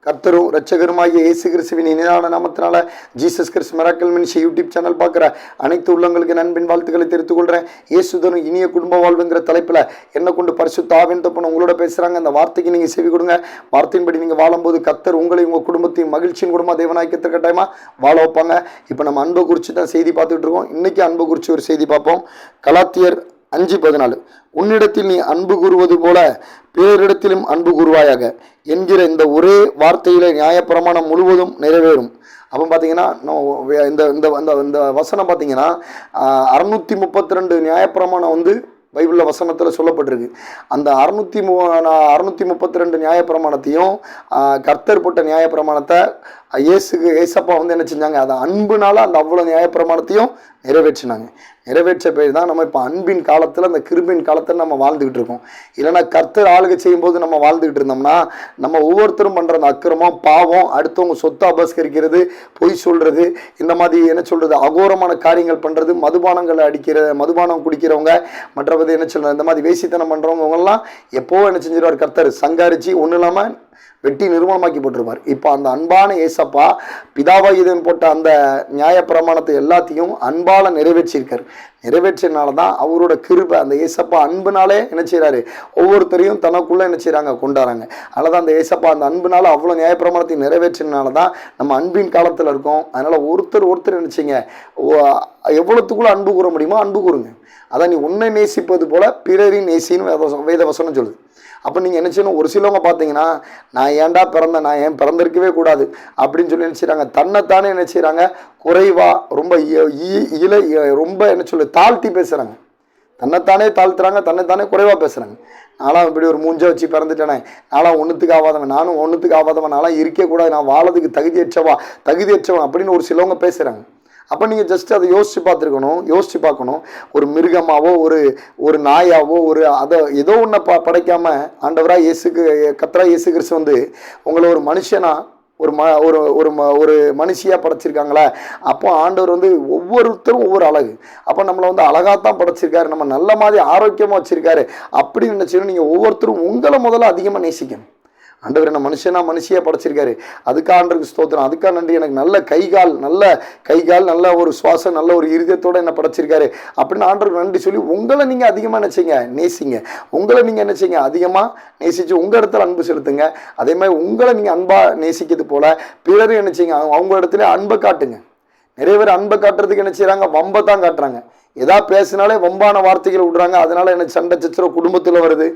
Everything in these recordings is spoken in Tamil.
கர்த்தரும் இரட்சகருமாகிய இயேசு கிறிஸ்துவின் இனிதான நாமத்தினால ஜீசஸ் கிறிஸ்து மிராக்கிள் மினிஸ்ட்ரி யூடியூப் சேனல் பார்க்குற அனைத்து உள்ளங்களுக்கு நண்பின் வாழ்த்துக்களை தெரிவித்துக் கொள்கிறேன். இயேசுதனும் இனிய குடும்ப வாழ்வுங்கிற தலைப்பில் என்ன கொண்டு பரிசுத்த ஆவியின் தப்புன்னு உங்களோட பேசுகிறாங்க. அந்த வார்த்தைக்கு நீங்கள் செவி கொடுங்க. வார்த்தையின்படி நீங்கள் வாழும்போது கர்த்தர் உங்களையும் உங்கள் குடும்பத்தையும் மகிழ்ச்சியின் குடும்ப தேவனாய்க்கத்தை கட்டாயமாக வாழ வைப்பாங்க. இப்போ நம்ம அன்பை குறித்து தான் செய்தி பார்த்துக்கிட்டு இருக்கோம். இன்றைக்கி அன்பை குறித்து ஒரு செய்தி பார்ப்போம். கலாத்தியர் 5:14 உன்னிடத்தில் நீ அன்பு கூறுவது போல பிறரிடத்திலும் அன்பு கூறுவாயாக என்கிற இந்த ஒரே வார்த்தையில நியாயப்பிரமாணம் முழுவதும் நிறைவேறும். அப்போ பார்த்தீங்கன்னா இந்த இந்த இந்த வசனம் பார்த்தீங்கன்னா 632 நியாயப்பிரமாணம் வந்து பைபிளில் வசனத்தில் சொல்லப்பட்டிருக்கு. அந்த 632 நியாயப்பிரமாணத்தையும் கர்த்தர் போட்ட நியாயப்பிரமாணத்தை ஏசப்பா வந்து என்ன செஞ்சாங்க, அதை அன்புனால அந்த அவ்வளோ நியாயப்பிரமாணத்தையும் நிறைவேற்றினாங்க. நிறைவேற்ற பேர் தான் நம்ம இப்போ அன்பின் காலத்தில், அந்த கிருபின் காலத்தில் நம்ம வாழ்ந்துக்கிட்டு இருக்கோம். இல்லைன்னா கர்த்தர் ஆளுகை செய்யும்போது நம்ம வாழ்ந்துக்கிட்டு இருந்தோம்னா நம்ம ஒவ்வொருத்தரும் பண்ணுற அந்த அக்கிரமம், பாவம், அடுத்தவங்க சொத்தை அபஸ்கரிக்கிறது, பொய் சொல்கிறது, இந்த மாதிரி என்ன சொல்கிறது, அகோரமான காரியங்கள் பண்ணுறது, மதுபானங்களை மதுபானம் குடிக்கிறவங்க, மற்றபடி என்ன சொல்கிறது, இந்த மாதிரி வேசித்தனம் பண்ணுறவங்கலாம் எப்போ என்ன செஞ்சிருவார், கர்த்தர் சங்காரிச்சு ஒன்றும் இல்லாமல் வெட்டி நிர்மூலமாக்கி போட்டிருப்பார். இப்போ அந்த அன்பான ஏசப்பா பிதாவாகிதன் போட்ட அந்த நியாயப்பிரமாணத்தை எல்லாத்தையும் அன்பால நிறைவேற்றியிருக்கார். நிறைவேற்றினால தான் அவரோட கிருபை, அந்த ஏசப்பா அன்புனாலே என்ன செய்கிறாரு, ஒவ்வொருத்தரையும் தனக்குள்ளே என்ன செய்கிறாங்க, கொண்டாடுறாங்க. அதனால தான் அந்த ஏசப்பா அந்த அன்புனால அவ்வளோ நியாயப்பிரமாணத்தை நிறைவேற்றினால தான் நம்ம அன்பின் காலத்தில் இருக்கோம். அதனால் ஒருத்தர் நினைச்சிங்க எவ்வளோத்துக்குள்ளே அன்பு கூற முடியுமோ அன்பு கூறுங்க. அதான் நீ உன்னை நேசிப்பது போல பிறரின் நேசின்னு வேதவசனம் சொல்லுது. அப்போ நீங்கள் என்ன செய்யணும், ஒரு சிலவங்க பார்த்தீங்கன்னா நான் ஏன்டா பிறந்தேன், நான் ஏன் பிறந்திருக்கவே கூடாது அப்படின்னு சொல்லி என்ன செய்கிறாங்க, தன்னைத்தானே என்ன செய்கிறாங்க, குறைவா ரொம்ப ரொம்ப என்ன சொல்லு தாழ்த்தி பேசுகிறாங்க. தன்னைத்தானே தாழ்த்துறாங்க, தன்னைத்தானே குறைவாக பேசுகிறாங்க. நானும் இப்படி ஒரு மூஞ்சை வச்சு பிறந்துட்டேனே, நானும் ஒன்றுத்துக்கு ஆகாதவன், நானும் ஒன்றுத்துக்கு ஆகாதவன், நானும் இருக்கக்கூடாது, நான் வாழறதுக்கு தகுதியற்றவன் அப்படின்னு ஒரு சிலவங்க பேசுகிறாங்க. அப்போ நீங்கள் ஜஸ்ட் அதை யோசித்து பார்க்கணும். ஒரு மிருகமாவோ ஒரு நாயாவோ ஏதோ ஒன்றை படைக்காமல் ஆண்டவராக கர்த்தராக இயேசு கிறிஸ்து வந்து உங்களை ஒரு மனுஷனா ஒரு மனுஷியாக படைச்சிருக்காங்களா. அப்போ ஆண்டவர் வந்து ஒவ்வொருத்தரும் ஒவ்வொரு அழகு. அப்போ நம்மளை வந்து அழகாகத்தான் படைச்சிருக்காரு, நம்ம நல்ல மாதிரி ஆரோக்கியமாக வச்சுருக்காரு அப்படின்னு நினச்சிடும். நீங்கள் ஒவ்வொருத்தரும் உங்களை முதல்ல அதிகமாக நேசிக்கணும். ஆண்டவர் என்ன மனுஷியாக படைச்சிருக்காரு, அதுக்காக ஆண்டவருக்கு ஸ்தோத்திரம், அதுக்காக நன்றி. எனக்கு நல்ல கைகால் நல்ல ஒரு சுவாசம், நல்ல ஒரு இருதயத்தோடு என்ன படைச்சிருக்காரு அப்படின்னு ஆண்டவருக்கு நன்றி சொல்லி உங்களை நீங்கள் அதிகமாக நினச்சிங்க, நேசிங்க. உங்களை நீங்கள் என்ன செய்யுங்க, அதிகமாக நேசித்து உங்கள் இடத்துல அன்பு செலுத்துங்க. அதே மாதிரி உங்களை நீங்கள் அன்பாக நேசிக்கிறது போல் பிறரும் என்ன செய்யுங்க, அவங்க இடத்துல அன்பை காட்டுங்க. நிறைய பேர் அன்பை காட்டுறதுக்கு என்ன செய்கிறாங்க, வம்பை தான் காட்டுறாங்க. எதா பேசினாலே வம்பான வார்த்தைகள் விடுறாங்க. அதனால என்ன சண்டை சச்சரவு குடும்பத்தில் வருது.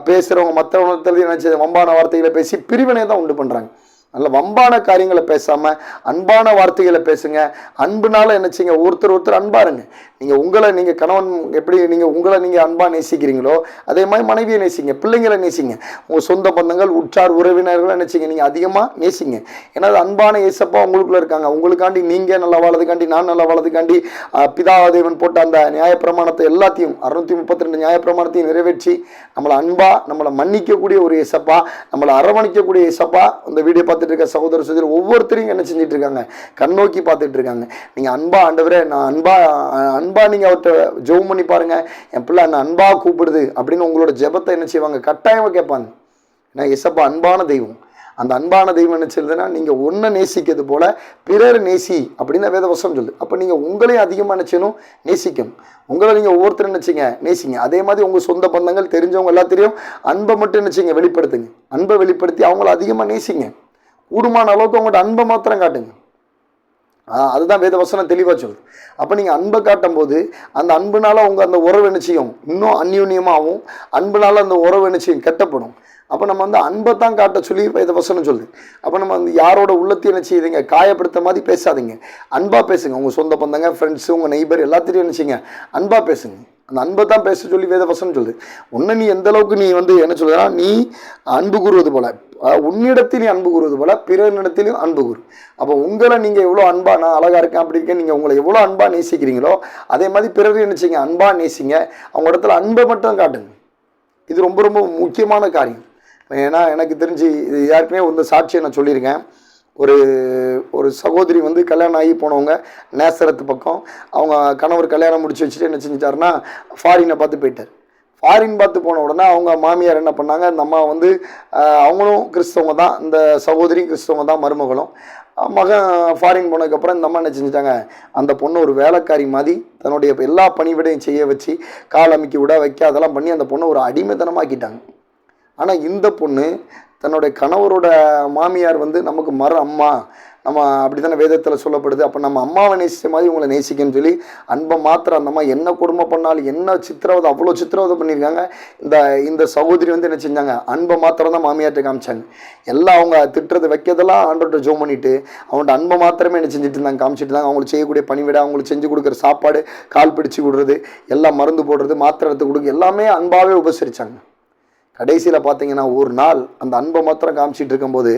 பேசுகிறவங்க மற்றவங்க என்ன செய்ய, வம்பான வார்த்தைகளை பேசி பிரிவினை தான் உண்டு பண்ணுறாங்க. நல்ல வம்பான காரியங்களை பேசாமல் அன்பான வார்த்தைகளை பேசுங்க. அன்புனால என்ன செய்யுங்க, ஒருத்தர் அன்பாருங்க. நீங்கள் கணவன் எப்படி உங்களை அன்பாக நேசிக்கிறீங்களோ அதே மாதிரி மனைவியை நேசிங்க, பிள்ளைங்களை நேசிங்க, உங்கள் சொந்த பந்தங்கள், உற்றார் உறவினர்களை என்ன செய்யுங்க, நீங்கள் அதிகமாக நேசிங்க. ஏன்னா அது அன்பான ஏசப்பா உங்களுக்குள்ளே இருக்காங்க. உங்களுக்காண்டி நீங்கள் நல்லா வாழதுக்காண்டி, நான் நல்லா வாழதுக்காண்டி பிதாதேவன் போட்ட அந்த நியாயப்பிரமாணத்தை எல்லாத்தையும் 632 நியாயப்பிரமாணத்தையும் நிறைவேற்றி நம்மளை மன்னிக்கக்கூடிய ஒரு ஏசப்பா, நம்மளை அரவணைக்கக்கூடிய ஏசப்பா இந்த வீடியோ பார்த்துட்டு இருக்க சகோதர சகோதரி ஒவ்வொருத்தரையும் என்ன செஞ்சுட்டு இருக்காங்க, கண்ணோக்கி பார்த்துட்டு இருக்காங்க. நீங்கள் அன்பா ஆண்டவரே, நான் அன்பா நீங்கள் அவர்கிட்ட ஜெபம் பண்ணி பாருங்க, என் பிள்ளை என்ன அன்பா கூப்பிடுது அப்படின்னு உங்களோட ஜெபத்தை என்ன செய்வாங்க, கட்டாயமாக கேட்பாங்க. ஏன்னா ஏசப்பா அன்பான தெய்வம். அந்த அன்பான தெய்வம் என்ன சொல்லுதுன்னா, நீங்கள் ஒன்றை நேசிக்கிறது போல பிறர் நேசி அப்படின்னு வேதவசனம் சொல்லுது. அப்போ நீங்கள் உங்களையும் அதிகமாக நினைச்சணும், நேசிக்கணும். உங்களை நீங்கள் ஒவ்வொருத்தரும் நினச்சிங்க, நேசிங்க. அதே மாதிரி உங்கள் சொந்த பந்தங்கள், தெரிஞ்சவங்க எல்லாத்தையும் அன்பை மட்டும் நினச்சிங்க, வெளிப்படுத்துங்க. அன்பை வெளிப்படுத்தி அவங்கள அதிகமாக நேசிங்க. கூடுமான அளவுக்கு அவங்கள்ட்ட அன்பை மாத்திரம் காட்டுங்க. அதுதான் வேதவசனம் தெளிவாக சொல்லுது. அப்போ நீங்கள் அன்பை காட்டும் போது அந்த அன்புனால உங்கள் அந்த உறவு என்ன செய்யும், இன்னும் அந்யூன்யமாகவும், அன்புனால அந்த உறவு என்ன செய்யும், கெட்டப்படும். அப்போ நம்ம வந்து அன்பை தான் காட்ட சொல்லி வேதவசனம் சொல்லுது. அப்போ நம்ம வந்து யாரோட உள்ளத்தையும் என்ன செய்யுதுங்க, காயப்படுத்த மாதிரி பேசாதீங்க, அன்பாக பேசுங்க. உங்கள் சொந்த பந்தங்க, ஃப்ரெண்ட்ஸு, உங்கள் நெய்பர் எல்லாத்தையும் என்ன செய்யுங்க, அன்பாக பேசுங்க. அந்த அன்பை தான் பேச சொல்லி வேதவசனம் சொல்லுது. உன்னை நீ எந்த அளவுக்கு நீ வந்து என்ன சொல்லுதுன்னா, நீ அன்பு கூறுவது போல, உன்னிடத்திலையும் அன்பு கூறுவது போல பிறனிடத்திலையும் அன்பு கூறு. அப்போ உங்களை நீங்கள் எவ்வளோ அன்பாக, நான் அழகாக இருக்கேன் அப்படி இருக்கேன், நீங்கள் உங்களை எவ்வளோ அன்பாக நேசிக்கிறீங்களோ அதே மாதிரி பிறரையும் நினச்சிங்க, அன்பாக நேசிங்க. அவங்க இடத்துல அன்பை மட்டும் காட்டுங்க. இது ரொம்ப ரொம்ப முக்கியமான காரியம். ஏன்னா எனக்கு தெரிஞ்சு இது யாருக்குமே இந்த சாட்சியை நான் சொல்லியிருக்கேன். ஒரு சகோதரி வந்து கல்யாணம் ஆகி போனவங்க நேசரத்து பக்கம், அவங்க கணவர் கல்யாணம் முடிச்சு வச்சுட்டு என்ன செஞ்சிட்டாருன்னா ஃபாரினை பார்த்து போயிட்டார். ஃபாரின் பார்த்து போன உடனே அவங்க மாமியார் என்ன பண்ணாங்க, இந்த அம்மா வந்து அவங்களும் கிறிஸ்தவங்க தான், இந்த சகோதரியும் கிறிஸ்தவங்க தான், மருமகளும். மகன் ஃபாரின் போனதுக்கப்புறம் இந்த அம்மா என்ன செஞ்சுட்டாங்க, அந்த பொண்ணு ஒரு வேலைக்காரி மாதிரி தன்னுடைய எல்லா பணிவிடையும் செய்ய வச்சு, கால் அமைக்கி விட வைக்க அதெல்லாம் பண்ணி அந்த பொண்ணை ஒரு அடிமைத்தனமாக்கிட்டாங்க. ஆனால் இந்த பொண்ணு தன்னுடைய கணவரோட மாமியார் வந்து நமக்கு அம்மா, நம்ம அப்படி தானே வேதத்தில் சொல்லப்படுது, அப்போ நம்ம அம்மாவை நேசித்த மாதிரி உங்களை நேசிக்கன்னு சொல்லி அன்பை மாத்திரம் அந்த அம்மா என்ன கொடுமை பண்ணாலும், என்ன சித்திரவதை, அவ்வளோ சித்திரவதை பண்ணியிருக்காங்க. இந்த சகோதரி வந்து என்ன செஞ்சாங்க, அன்பை மாத்திரம் தான் மாமியார்ட்ட காமிச்சாங்க. எல்லாம் அவங்க திட்டுறது வைக்கிறதெல்லாம் ஆண்டோட்ட ஜோம் பண்ணிட்டு அவங்கள்ட்ட அன்பை மாத்திரமே என்ன செஞ்சுட்டு இருந்தாங்க, காமிச்சிட்டு இருந்தாங்க. அவங்களுக்கு செய்யக்கூடிய பணிவிட, அவங்களுக்கு செஞ்சு கொடுக்குற சாப்பாடு, கால் பிடிச்சி விடுறது, எல்லாம் மருந்து போடுறது, மாத்திரை எடுத்து கொடுக்க, எல்லாமே அன்பாகவே உபசரித்தாங்க. கடைசியில் பார்த்தீங்கன்னா ஒரு நாள் அந்த அன்பை மாத்திரம் காமிச்சிட்டு இருக்கும்போது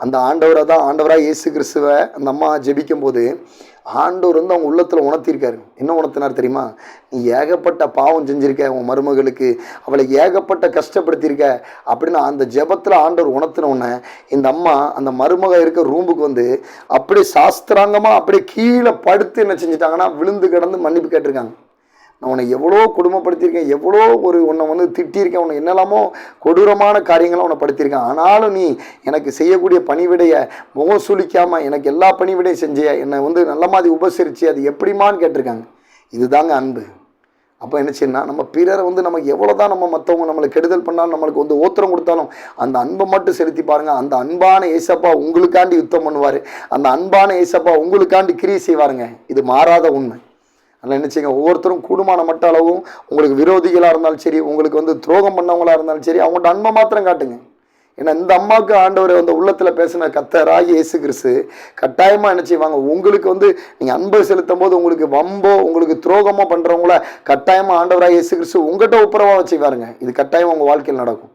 அந்த ஆண்டவராக இயேசு கிறிஸ்துவை அந்த அம்மா ஜெபிக்கும் போது ஆண்டவர் வந்து அவங்க உள்ளத்தில் உணர்த்திருக்காரு. என்ன உணர்த்தினார் தெரியுமா, நீ ஏகப்பட்ட பாவம் செஞ்சிருக்க, உன் மருமகளுக்கு அவளை ஏகப்பட்ட கஷ்டப்படுத்தியிருக்க அப்படின்னு அந்த ஜெபத்தில் ஆண்டவர் உணர்த்தினோடனே இந்த அம்மா அந்த மருமக இருக்க ரூமுக்கு வந்து அப்படியே சாஸ்திராங்கமாக அப்படியே கீழே படுத்து என்ன செஞ்சிட்டாங்கன்னா விழுந்து கிடந்து மன்னிப்பு கேட்டிருக்காங்க. நான் உன்னை எவ்வளோ கொடுமைப்படுத்தியிருக்கேன், எவ்வளோ உன்னை வந்து திட்டியிருக்கேன், உன்னை என்னெல்லாமோ கொடூரமான காரியங்களும் உன்னை படுத்தியிருக்கேன், ஆனாலும் நீ எனக்கு செய்யக்கூடிய பணிவிடையை முகம் சுளிக்காமல் எனக்கு எல்லா பணிவிடையும் செஞ்சிய, என்னை வந்து நல்ல மாதிரி உபசரித்து அது எப்படிமான்னு கேட்டிருக்காங்க. இதுதாங்க அன்பு. அப்போ என்ன செய்யணும்னா, நம்ம பிறரை வந்து நமக்கு எவ்வளோ தான் நம்ம மற்றவங்க நம்மளை கெடுதல் பண்ணாலும், நம்மளுக்கு வந்து ஓத்திரம் கொடுத்தாலும் அந்த அன்பை மட்டும் செலுத்தி பாருங்கள். அந்த அன்பான ஏசப்பா உங்களுக்காண்டி யுத்தம் பண்ணுவார். அந்த அன்பான ஏசப்பா உங்களுக்காண்டி கிரியை செய்வாருங்க. இது மாறாத உண்மை. அதனால் என்ன செய்யுங்க, ஒவ்வொருத்தரும் கூடுமான மட்ட அளவும் உங்களுக்கு விரோதிகளாக இருந்தாலும் சரி, உங்களுக்கு வந்து துரோகம் பண்ணவங்களாக இருந்தாலும் சரி, அவங்கள்ட்ட அன்பை மாத்திரம் காட்டுங்க. ஏன்னா இந்த அம்மாவுக்கு ஆண்டவர் அந்த உள்ளத்தில் பேசின கர்த்தராகிய இயேசு கிறிஸ்து கட்டாயமாக என்ன செய்வாங்க, உங்களுக்கு வந்து நீங்கள் அன்பை செலுத்தும் போது உங்களுக்கு வம்போ உங்களுக்கு துரோகமோ பண்ணுறவங்கள கட்டாயமாக ஆண்டவராகிய இயேசு கிறிஸ்து உங்கள்கிட்ட ஒப்புரவாக வச்சுக்குவாருங்க. இது கட்டாயம் உங்கள் வாழ்க்கையில் நடக்கும்.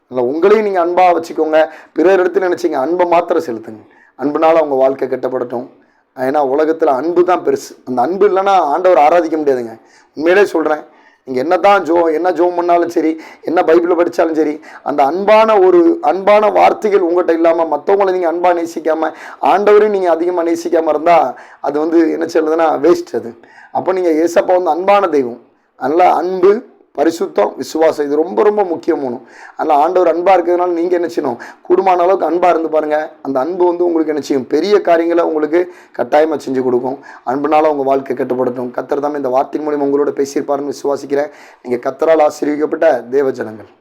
அதில் உங்களையும் நீங்கள் அன்பாக வச்சுக்கோங்க. பிறர் இடத்துல நினச்சிங்க, அன்பை மாத்திரம் செலுத்துங்க. அன்புனால அவங்க வாழ்க்கை கட்டப்படட்டும். ஏன்னா உலகத்தில் அன்பு தான் பெருசு. அந்த அன்பு இல்லைன்னா ஆண்டவர் ஆராதிக்க முடியாதுங்க. உண்மையிலே சொல்கிறேன், நீங்கள் என்ன ஜோம் பண்ணாலும் சரி, என்ன பைபிளை படித்தாலும் சரி, அந்த அன்பான வார்த்தைகள் உங்கள்கிட்ட இல்லாமல் மற்றவங்களை நீங்கள் அன்பாக நேசிக்காமல் ஆண்டவரையும் நீங்கள் அதிகமாக நேசிக்காமல் இருந்தால் அது வந்து என்ன சொல்லுதுன்னா வேஸ்ட். அது அப்போ நீங்கள் ஏசப்பா வந்து அன்பான தெய்வம். அதனால் அன்பு, பரிசுத்தம், விசுவாசம், இது ரொம்ப ரொம்ப முக்கியமான. அதனால் ஆண்டவர் அன்பாக இருக்கிறதுனால நீங்கள் என்ன செய்யணும், கூடுமான அளவுக்கு அன்பாக இருந்து பாருங்கள். அந்த அன்பு வந்து உங்களுக்கு என்ன செய்யும், பெரிய காரியங்களை உங்களுக்கு கட்டாயமாக செஞ்சு கொடுக்கும். அன்புனால உங்கள் வாழ்க்கை கட்டுப்படட்டும். கர்த்தர் தான் இந்த வார்த்தையின் மூலியமாக உங்களோட பேசியிருப்பாருன்னு விசுவாசிக்கிறேன். நீங்கள் கர்த்தரால் ஆசீர்வதிக்கப்பட்ட தேவ ஜனங்கள்.